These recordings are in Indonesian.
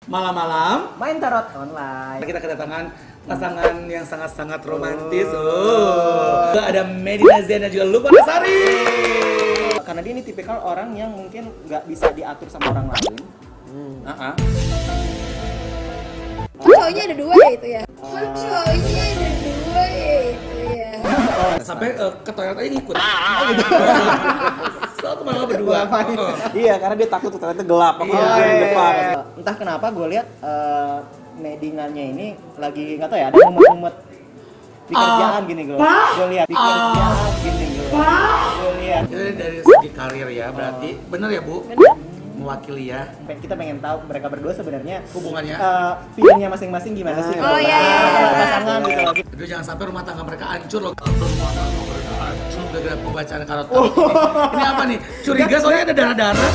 Malam-malam main tarot online. kita kedatangan pasangan yang sangat-sangat romantis. Ada Medina Zain dan juga Lukman Asari. Karena dia ini tipikal orang yang mungkin nggak bisa diatur sama orang lain. Cowoknya ada dua ya itu ya? Cowoknya ada dua ya itu ya? Sampai ke toilet aja ngikut. Soalnya malah berdua. Iya, karena dia takut ternyata gelap. Di depan. Entah kenapa gue lihat Medinanya ini lagi nggak tahu ya, ada mumet-mumet di kerjaan gini gue lihat di kerjaan gini gue lihat. Jadi dari segi karir ya, berarti bener ya Bu? Mewakili ya. Kita pengen tahu mereka berdua sebenarnya Hubungannya? feelingnya masing-masing gimana sih? Oh iya. Pasangan gitu loh. Aduh, jangan sampai rumah tangga mereka hancur loh. Rumah tangga mereka hancur gara-gara pembacaan karot. Ini apa nih? Curiga soalnya ada darah-darah.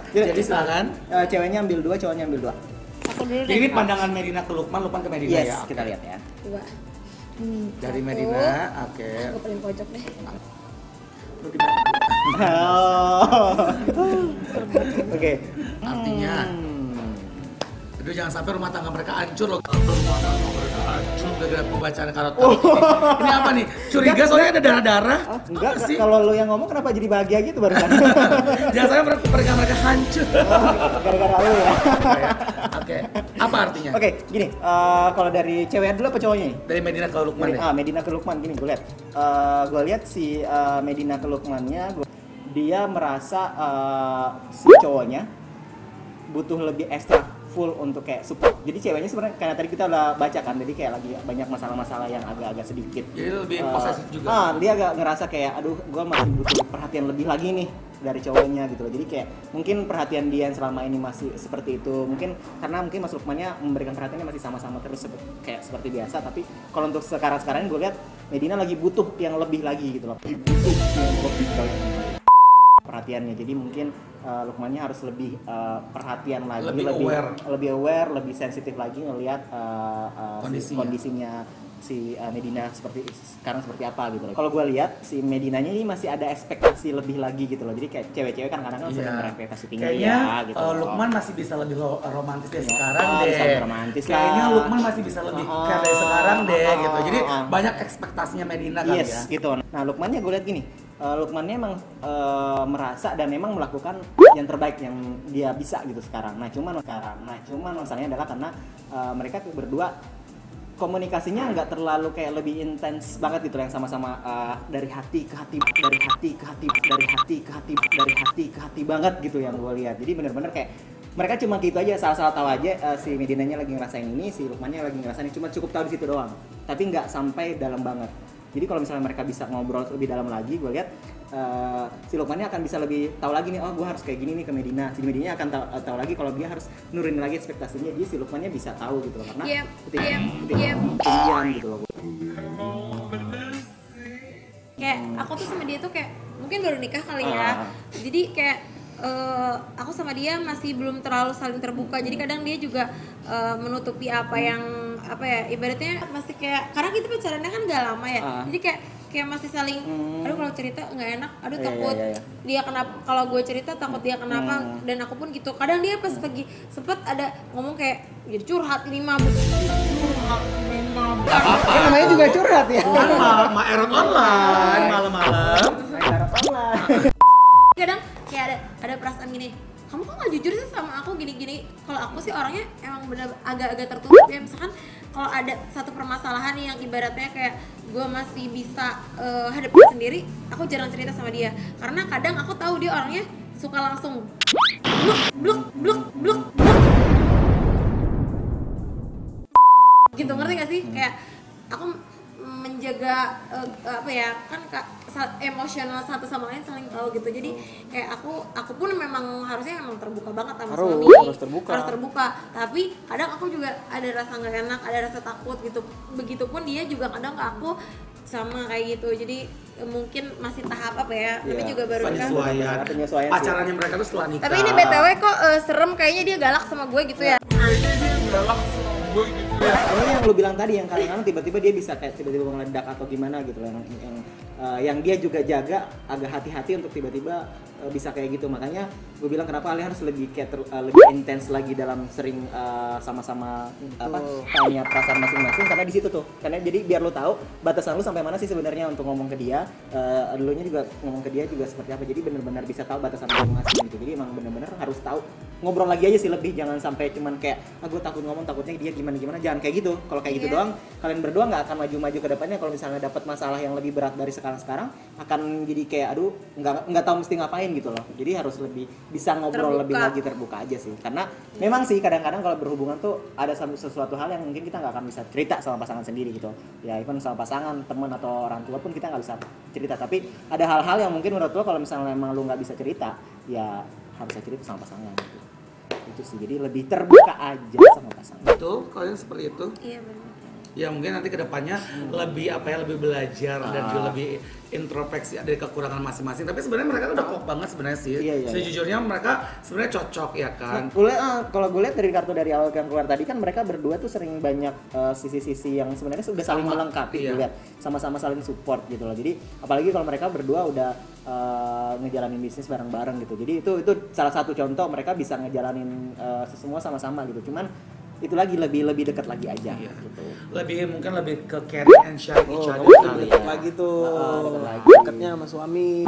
Jadi silakan. Ceweknya ambil dua, cowoknya ambil dua. Aku dulu deh. Ini pandangan Medina ke Lukman, Lukman ke Medina Yes, ya. kita lihat ya. Dua. Dari Satu. Medina, oke. Aku paling pojok deh. Lu di mana? Oke. Artinya, aduh jangan sampai rumah tangga mereka hancur loh. Rumah tangga mereka hancur gara-gara pembacaan karot. Ini apa nih? Curiga soalnya ada darah-darah. Enggak, Apa sih? kalau lu yang ngomong kenapa jadi bahagia gitu barusan? Jangan sampai mereka hancur. Gara-gara lu ya. Oke, apa artinya? Oke, gini, kalau dari cewek dulu apa cowoknya nih? Dari Medina ke Lukman deh. Medina ke Lukman, gini gue lihat. Gue lihat si Medina ke Lukmannya, dia merasa si cowoknya butuh lebih ekstra full untuk kayak support. Jadi ceweknya sebenarnya karena tadi kita udah baca kan, jadi kayak lagi banyak masalah-masalah yang agak-agak sedikit. Jadi lebih posesif juga. Dia agak ngerasa kayak, aduh, gue masih butuh perhatian lebih lagi nih dari cowoknya gitu loh. Jadi kayak mungkin perhatian dia yang selama ini masih seperti itu. Mungkin karena mungkin Mas Lukmannya memberikan perhatiannya masih sama-sama terus kayak seperti biasa. Tapi kalau untuk sekarang gue lihat Medina lagi butuh yang lebih lagi gitu loh. Butuh yang lebih lagi perhatiannya. Jadi mungkin Lukmannya harus lebih perhatian lagi, lebih aware, lebih sensitif lagi ngelihat kondisinya si Medina sekarang seperti apa gitu loh. Kalau gue lihat si Medinanya ini masih ada ekspektasi lebih lagi gitu loh. Jadi kayak cewek-cewek kan kadang-kadang sering berekspektasi tinggi kayaknya, ya gitu. Lukman masih bisa lebih romantis dari sekarang deh. Bisa lebih romantis lah. Kayaknya Lukman masih bisa lebih care dari sekarang deh gitu. Jadi banyak ekspektasinya Medina kali ya. Gitu. Nah, Lukmannya gue lihat gini. Lukmannya emang merasa dan memang melakukan yang terbaik yang dia bisa gitu sekarang. Nah cuman masalahnya adalah karena mereka berdua komunikasinya nggak terlalu kayak lebih intens banget gitu yang sama-sama dari hati ke hati banget gitu yang gue lihat. Jadi bener-bener kayak mereka cuma gitu aja, salah-salah tahu aja si Medinanya lagi ngerasain ini, si Lukmannya lagi ngerasain ini, cuma cukup tahu di situ doang. Tapi nggak sampai dalam banget. Jadi kalau misalnya mereka bisa ngobrol lebih dalam lagi, gue lihat si Lukmannya akan bisa lebih tahu lagi nih, oh gue harus kayak gini nih ke Medina. Si Medina akan tahu lagi kalau dia harus nurunin lagi ekspektasinya. Jadi si Lukmannya bisa tahu gitu loh, karena ketinggian gitu loh. Kayak aku tuh sama dia tuh kayak mungkin baru nikah kali ya. Jadi kayak aku sama dia masih belum terlalu saling terbuka. Jadi kadang dia juga menutupi apa yang ibaratnya masih kayak, karena kita pacarannya kan gak lama ya. Jadi kayak masih saling aduh kalau cerita nggak enak, aduh takut dia kenapa, kalau gue cerita takut dia kenapa, dan aku pun gitu. Kadang dia pas lagi sempet ada ngomong kayak jadi curhat ini mah Namanya juga curhat ya. Ma Erot online malam-malam. kadang kayak ada perasaan gini, kamu kok nggak jujur sih sama aku gini-gini. Kalau aku sih orangnya emang bener agak-agak tertutup ya. Misalkan kalau ada satu permasalahan yang ibaratnya kayak gue masih bisa hadapin sendiri, aku jarang cerita sama dia. Karena kadang aku tahu dia orangnya suka langsung bluk gitu, ngerti gak sih? Kayak aku menjaga kan emosional satu sama lain, saling tahu gitu. Jadi kayak aku pun memang harusnya terbuka banget sama suami, harus terbuka. Tapi kadang aku juga ada rasa nggak enak, ada rasa takut gitu. Begitupun dia juga kadang ke aku sama kayak gitu. Jadi mungkin masih tahap tapi juga baru nikah. Penyesuaian. Pacarannya mereka tuh setelah nikah. Tapi ini BTW kok serem, kayaknya dia galak sama gue gitu ya. Kayaknya dia galak sama gue gitu. Ini yang lu bilang tadi, yang kadang-kadang tiba-tiba dia bisa kayak tiba-tiba meledak atau gimana gitu loh, yang dia juga jaga agak hati-hati untuk tiba-tiba bisa kayak gitu. Makanya gue bilang kenapa kalian harus lebih kayak lebih intens lagi dalam sering sama-sama tanya perasaan masing-masing, karena di situ tuh, karena jadi biar lu tahu batasan lu sampai mana sih sebenarnya untuk ngomong ke dia, elunya juga ngomong ke dia juga seperti apa, jadi benar-benar bisa tahu batasan masing-masing gitu. Jadi emang benar-benar harus tahu, ngobrol lagi aja sih lebih, jangan sampai cuman kayak gue takut ngomong, takutnya dia gimana, jangan kayak gitu. Kalau kayak gitu doang kalian berdua nggak akan maju-maju ke depannya. Kalau misalnya dapat masalah yang lebih berat dari sekarang akan jadi kayak aduh nggak tahu mesti ngapain gitu loh. Jadi harus lebih bisa ngobrol lebih lagi, terbuka aja sih, karena memang sih kadang-kadang kalau berhubungan tuh ada sesuatu hal yang mungkin kita nggak akan bisa cerita sama pasangan sendiri gitu ya, even sama pasangan, teman atau orang tua pun kita nggak bisa cerita. Tapi ada hal-hal yang mungkin menurut lo kalau misalnya emang lo nggak bisa cerita ya harusnya cerita sama pasangan gitu. Itu sih, jadi lebih terbuka aja sama pasangan. Betul, kalian seperti itu. Iya benar. Ya mungkin nanti kedepannya lebih lebih belajar dan juga lebih introspeksi dari kekurangan masing-masing. Tapi sebenarnya mereka udah klop banget sebenarnya sih. Sejujurnya mereka sebenarnya cocok ya kan. Kalau gue lihat dari kartu dari awal yang keluar tadi kan mereka berdua tuh sering banyak sisi-sisi yang sebenarnya sudah saling melengkapi. Lihat sama-sama saling support gitu loh. Jadi apalagi kalau mereka berdua udah ngejalanin bisnis bareng-bareng gitu. Jadi itu salah satu contoh mereka bisa ngejalanin semua sama-sama gitu. Cuman itu lagi lebih dekat lagi aja gitu. Mungkin lebih ke caring and sharing each other kali. Dekat lagi tuh. Dekatnya sama suami.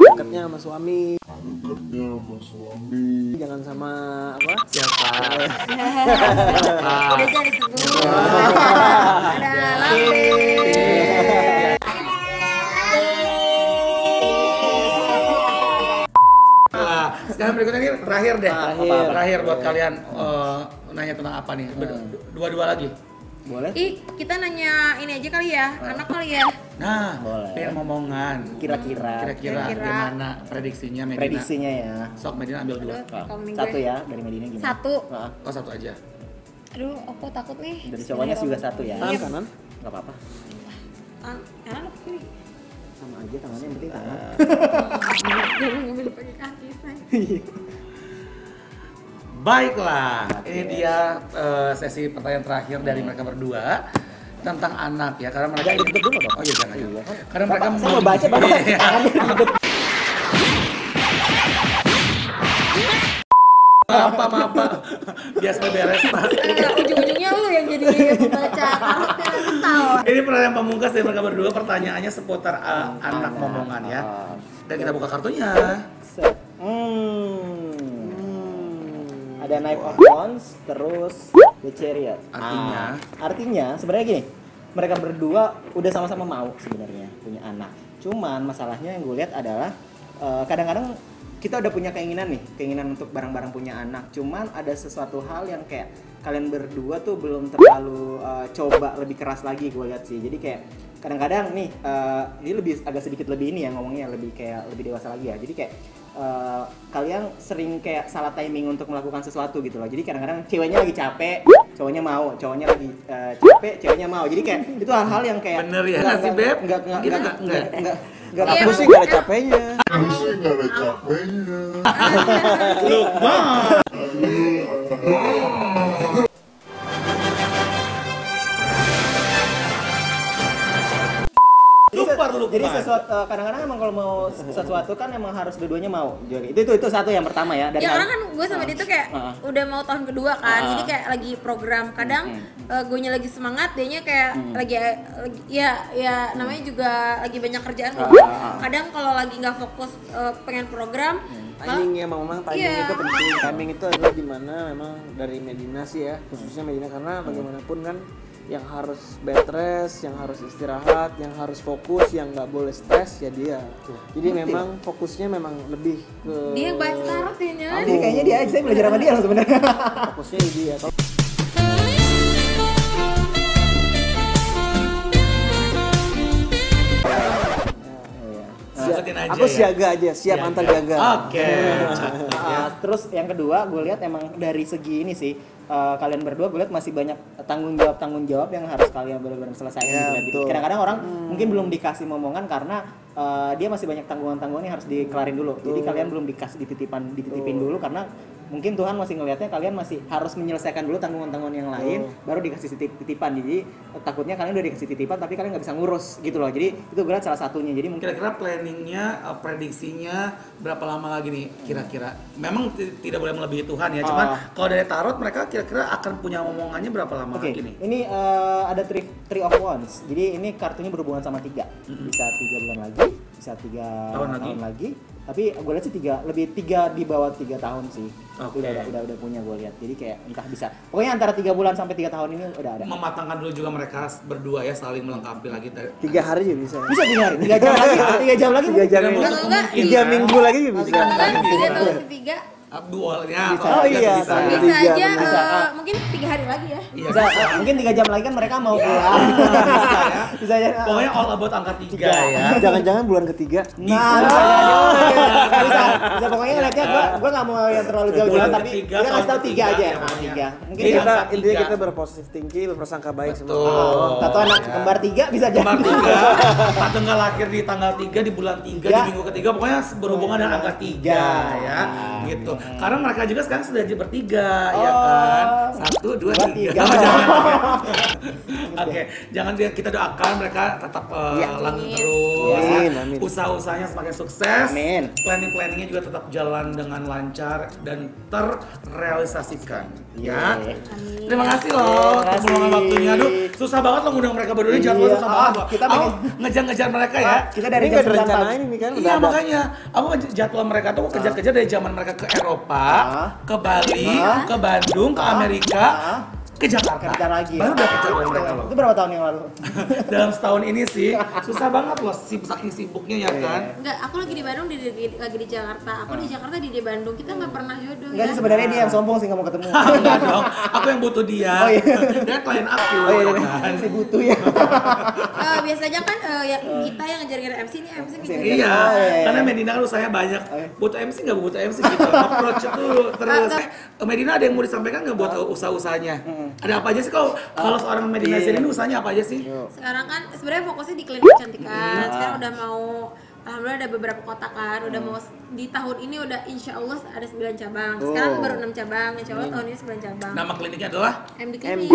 Jangan sama apa? Siapa? Udah jadi sebut. Ada Lambe. Sekarang berikutnya ini terakhir deh. Terakhir buat kalian nanya tentang apa nih? Dua-dua lagi. Boleh? Kita nanya ini aja kali ya, anak kali ya. Nah, boleh. pengen ngomongan. Kira-kira gimana prediksinya Medina? Prediksinya ya. Sok Medina ambil dua. Satu ya, dari Medina gimana? Satu. Oh, satu aja. Aduh, aku takut nih. Dari cowoknya juga satu ya. Kanan. Enggak apa-apa. Kanan apa kiri? Sama aja tangannya, yang penting tangan. Jangan ngambil pakai kaki saya. Baiklah, ini dia sesi pertanyaan terakhir dari mereka berdua tentang anak ya, karena mereka Jangan ditutup dulu dong. Oh iya jangan. Karena mereka saya mau baca Bapak. Maaf Pak. Biasa beres Pak. Ujung-ujungnya lu yang jadi pembaca kartu yang kesal. Ini pertanyaan pamungkas dari mereka berdua, pertanyaannya seputar anak momongan ya. Dan kita buka kartunya. Ada Knight of Wands, terus The Chariot. Artinya sebenarnya gini, mereka berdua udah sama-sama mau sebenarnya punya anak. Cuman masalahnya yang gue lihat adalah kadang-kadang kita udah punya keinginan untuk bareng-bareng punya anak. Cuman ada sesuatu hal yang kayak kalian berdua tuh belum terlalu coba lebih keras lagi, gue lihat sih. Jadi kayak kadang-kadang nih ini agak sedikit lebih ini ya ngomongnya, lebih dewasa lagi ya. Jadi kayak kalian sering kayak salah timing untuk melakukan sesuatu gitu loh. Jadi kadang-kadang ceweknya lagi capek, cowoknya mau, cowoknya lagi capek, ceweknya mau. Jadi kayak itu hal-hal yang kayak bener ya nggak sih Beb? Enggak Aku sih gak ada capeknya. Lukman. Jadi sesuatu kadang-kadang emang kalau mau sesuatu kan emang harus dua-duanya mau. Itu satu yang pertama ya. Ya karena kan gue sama dia tuh kayak udah mau tahun kedua kan, jadi kayak lagi program. Kadang gue nya lagi semangat, dianya kayak lagi ya namanya juga lagi banyak kerjaan. Kadang kalau lagi nggak fokus pengen program. Timing ya memang timing itu penting. Timing itu adalah dimana memang dari Medina sih ya, khususnya Medina, karena bagaimanapun kan yang harus bed rest, yang harus istirahat, yang harus fokus, yang nggak boleh stres ya dia. Jadi memang fokusnya memang lebih ke dia baca tarot ya. Jadi kayaknya dia aja, saya belajar sama dia loh sebenarnya. Fokusnya di dia. Aku siaga aja, siap antar jaga. Oke. Terus yang kedua, gue lihat emang dari segi ini sih, kalian berdua gue lihat masih banyak tanggung jawab yang harus kalian benar-benar selesaikan. Gitu. Kadang-kadang orang mungkin belum dikasih momongan karena dia masih banyak tanggungan yang harus dikelarin dulu. Jadi kalian belum dititipin dulu karena mungkin Tuhan masih ngelihatnya kalian masih harus menyelesaikan dulu tanggungan-tanggungan yang lain, baru dikasih titipan. Jadi takutnya kalian udah dikasih titipan tapi kalian nggak bisa ngurus gitu loh. Jadi itu berat salah satunya. Jadi mungkin kira-kira planningnya, prediksinya berapa lama lagi nih kira-kira? Memang tidak boleh melebihi Tuhan ya. Cuman kalau dari tarot mereka kira-kira akan punya omongannya berapa lama lagi nih? Ini ada three of wands. Jadi ini kartunya berhubungan sama 3. Bisa 3 bulan lagi, bisa 3 tahun lagi. Tapi gue lihat sih 3 di bawah 3 tahun sih. Itu udah punya gue lihat. Jadi kayak entah bisa. Pokoknya antara 3 bulan sampai 3 tahun ini udah ada. Mematangkan dulu juga mereka berdua ya, saling melengkapi lagi. 3 hari juga bisa. Bisa 3 hari. 3 jam lagi. 3 jam lagi. 3 jam. 3 minggu lagi juga bisa. Kan 3 tahun ketiga dualnya bisa aja mungkin 3 hari lagi ya. Bisa, mungkin 3 jam lagi kan mereka mau pulang. Bisa ya. Pokoknya all about angka 3 ya. Jangan-jangan bulan ketiga. Nah, bisa pokoknya ngeliatnya gue nggak mau yang terlalu jauh-jauh tapi kita kasih tahu 3 aja. 3. Mungkin intinya kita berpositif tinggi, berprasangka baik semua. Satu anak kembar 3 bisa jadi. Kembar 3 atau nggak lahir di tanggal 3 di bulan 3 di minggu ketiga, pokoknya berhubungan dengan angka 3 ya gitu. Karena mereka juga sekarang sudah bertiga ya kan. 1, 2, 3. Oke, jangan kita doakan mereka tetap langgeng terus. Usaha-usahanya semakin sukses. Planning-planningnya juga tetap jalan dengan lancar dan terrealisasikan. Ya. Terima kasih loh perluangan waktunya. Aduh, susah banget loh ngundang mereka berdua, jadwalnya susah banget loh. Kita ngejar-ngejar mereka ya. Kita dari jam 9 pagi ini kan. Iya makanya, aku jadwal mereka tuh kejar-kejar dari zaman mereka ke Eropa, ke Bali, ke Bandung, ke Amerika, ke Jakarta. Baru dapat jadwal mereka loh. Itu berapa tahun yang lalu? Dalam setahun ini sih susah banget loh, saking sibuknya ya kan. Enggak, aku lagi di Bandung, lagi di Jakarta. Aku di Jakarta, di Bandung. Kita nggak pernah jodoh. Enggak sih, sebenarnya dia yang sombong sih nggak mau ketemu. Enggak dong, aku yang butuh dia. Dia klien aku. Si butuh ya. Biasanya kan kita yang ngejar-ngejar MC nih, MC gitu. Iya, karena Medina kan usahanya banyak. Butuh MC nggak butuh MC gitu. Approach itu terus. Medina ada yang mau disampaikan nggak buat usaha-usahanya? Ada apa aja sih kalau seorang Medina Zain ini usahanya apa aja sih? Sekarang kan sebenarnya fokusnya di klinik kecantikan. Sekarang udah mau, alhamdulillah ada beberapa kota kan. Udah mau di tahun ini udah insya Allah ada 9 cabang. Sekarang baru 6 cabang. Insya Allah tahun ini 9 cabang. Nama kliniknya adalah MD Clinic.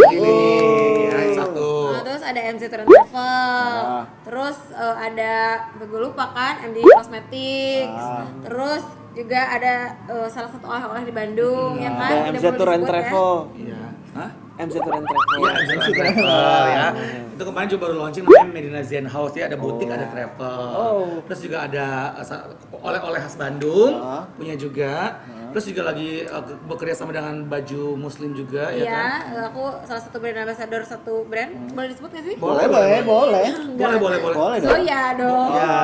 Yang satu. Terus ada MC Tour and Travel. Terus ada gue lupa kan MD Cosmetics. Terus juga ada salah satu oleh-oleh di Bandung ya kan. Ada MC Tour and Travel. Iya. Hah? MC Tour and Travel. Iya, MC Tour and Travel ya. Itu kemarin juga baru launching namanya Medina Zen House ya, ada butik, ada travel. Terus juga ada oleh-oleh khas Bandung punya juga. Terus juga lagi bekerja sama dengan baju muslim juga ya kan? Iya, aku salah satu brand ambassador satu brand. Boleh disebut nggak sih? Boleh. Boleh. Zoya dong. Ya.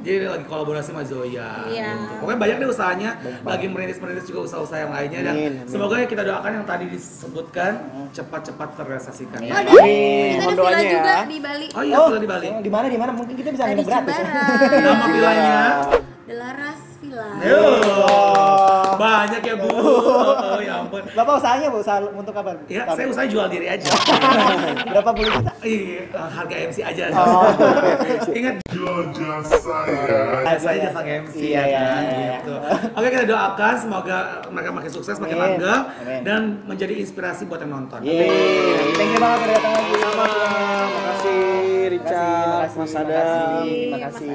Jadi lagi kolaborasi sama Zoya. Iya. Gitu. Pokoknya banyak deh usahanya, lagi merintis juga usaha-usaha yang lainnya dan semoga kita doakan yang tadi disebutkan cepat-cepat terrealisasikan. Oh, kita ada villa juga di Bali. Oh iya, villa di Bali. Di mana? Mungkin kita bisa nginep Di gratis. Nama villanya Delaras Villa. Banyak ya Bu. Oh ya ampun. Bapak usahanya Bu, usaha untuk apa? Ya, saya usaha jual diri aja. Berapa puluh juta? Iya, harga MC aja. Ingat saya jasa MC ya kan gitu. Oke, kita doakan semoga mereka makin sukses, makin langgeng dan menjadi inspirasi buat yang nonton. Thank you banget udah datang lagi. Makasih Richard, Mas Adam. Terima kasih.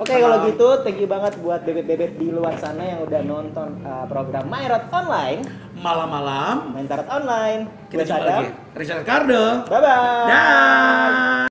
Oke, kalau gitu thank you banget buat bebek-bebek di luar sana yang udah nonton program Mairot Online. Malam-malam Main tarot online. kita jumpa lagi. Richard Ricardo. Bye bye. Dah.